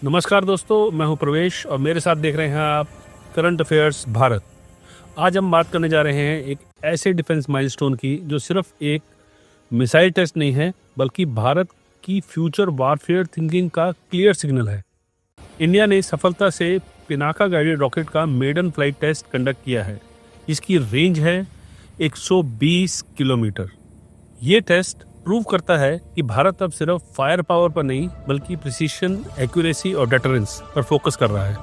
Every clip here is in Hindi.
नमस्कार दोस्तों, मैं हूं प्रवेश और मेरे साथ देख रहे हैं आप करंट अफेयर्स भारत। आज हम बात करने जा रहे हैं एक ऐसे डिफेंस माइलस्टोन की जो सिर्फ एक मिसाइल टेस्ट नहीं है बल्कि भारत की फ्यूचर वारफेयर थिंकिंग का क्लियर सिग्नल है। इंडिया ने सफलता से पिनाका गाइडेड रॉकेट का मेडन फ्लाइट टेस्ट कंडक्ट किया है। इसकी रेंज है 120 किलोमीटर। ये टेस्ट प्रूव करता है कि भारत अब सिर्फ फायर पावर पर नहीं बल्कि प्रिसीशन, एक्यूरेसी और डेटरेंस पर फोकस कर रहा है।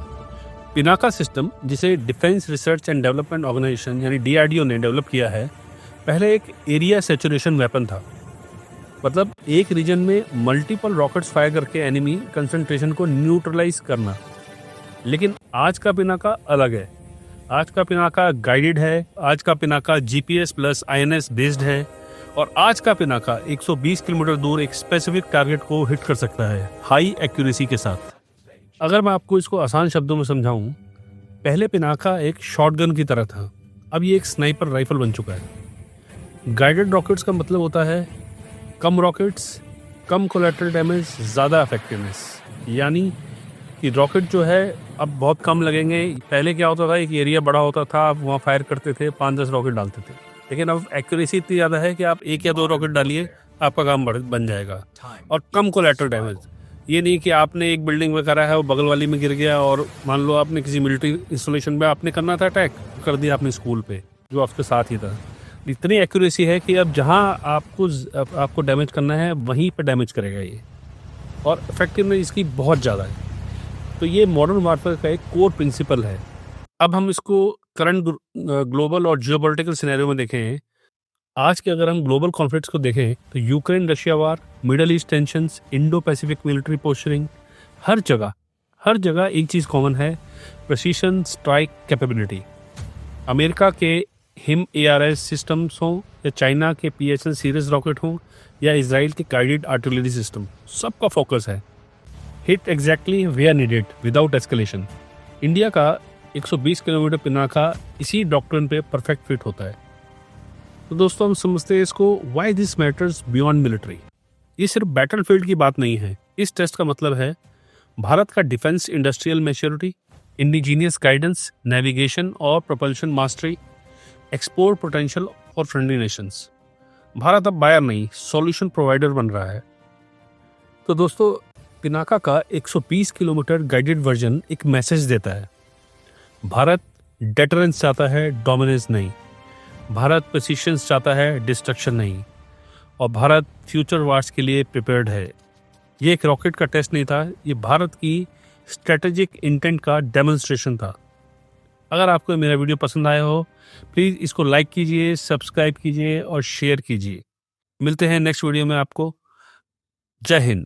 पिनाका सिस्टम, जिसे defence research and development organisation यानी DRDO ने डेवलप किया है, पहले एक एरिया सैचुरेशन वेपन था। मतलब एक रीजन में मल्टीपल रॉकेट्स फायर करके एनिमी कंसंट्रेशन को न्यूट्रलाइज करना। लेकिन आज का पिनाका अलग है। आज का पिनाका गाइडेड है, आज का Pinaka GPS plus INS based है और आज का पिनाका 120 किलोमीटर दूर एक स्पेसिफिक टारगेट को हिट कर सकता है हाई एक्यूरेसी के साथ। अगर मैं आपको इसको आसान शब्दों में समझाऊं, पहले पिनाका एक शॉटगन की तरह था, अब ये एक स्नाइपर राइफल बन चुका है। गाइडेड रॉकेट्स का मतलब होता है कम रॉकेट्स, कम कोलैटरल डैमेज, ज़्यादा इफेक्टिवनेस। यानी कि रॉकेट जो है अब बहुत कम लगेंगे। पहले क्या होता था, एक एरिया बड़ा होता था, आप वहाँ फायर करते थे, 5-10 रॉकेट डालते थे। लेकिन अब एक्यूरेसी इतनी ज़्यादा है कि आप 1 या 2 रॉकेट डालिए, आपका काम बन जाएगा। और कम कोलैटरल डैमेज। ये नहीं कि आपने एक बिल्डिंग में करा है, वो बगल वाली में गिर गया और मान लो आपने किसी मिलिट्री इंस्टॉलेशन में आपने करना था अटैक, कर दिया आपने स्कूल पे जो आपके साथ ही था। इतनी एक्यूरेसी है कि अब जहाँ आपको डैमेज करना है वहीं पर डैमेज करेगा ये, और इफेक्टिवनेस इसकी बहुत ज़्यादा है। तो ये मॉडर्न वारफेयर का एक कोर प्रिंसिपल है। अब हम इसको करंट ग्लोबल और जियोपॉलिटिकल सिनेरियो में देखें। आज के अगर हम ग्लोबल कॉन्फ्लिक्ट्स को देखें तो Ukraine Russia war, middle east tensions, Indo Pacific military posturing, हर जगह एक चीज़ कॉमन है, प्रिसीशन स्ट्राइक कैपेबिलिटी। अमेरिका के हिम ARS सिस्टम्स हों या चाइना के PSL सीरीज रॉकेट हों या इजराइल के गाइडेड आर्टिलरी सिस्टम, सबका फोकस है hit exactly where needed without escalation. India का 120 किलोमीटर पिनाका इसी डॉक्ट्रिन पे परफेक्ट फिट होता है। तो दोस्तों, हम समझते हैं इसको why this matters beyond military. ये सिर्फ बैटलफील्ड की बात नहीं है। इस टेस्ट का मतलब है भारत का defence industrial maturity, indigenous guidance, navigation और प्रोपल्शन मास्टरी, एक्सपोर्ट पोटेंशियल और फ्रेंडली नेशंस। भारत अब बायर नहीं, सॉल्यूशन प्रोवाइडर बन रहा है। तो दोस्तों, पिनाका का 120 किलोमीटर गाइडेड वर्जन एक मैसेज देता है। भारत डेटरेंस चाहता है, डोमिनेंस नहीं। भारत प्रिसीशन चाहता है, डिस्ट्रक्शन नहीं। और भारत फ्यूचर वार्स के लिए प्रिपेयर्ड है। ये एक रॉकेट का टेस्ट नहीं था, ये भारत की स्ट्रेटेजिक इंटेंट का डेमोन्स्ट्रेशन था। अगर आपको मेरा वीडियो पसंद आया हो, प्लीज़ इसको लाइक कीजिए, सब्सक्राइब कीजिए और शेयर कीजिए। मिलते हैं नेक्स्ट वीडियो में आपको। जय हिंद।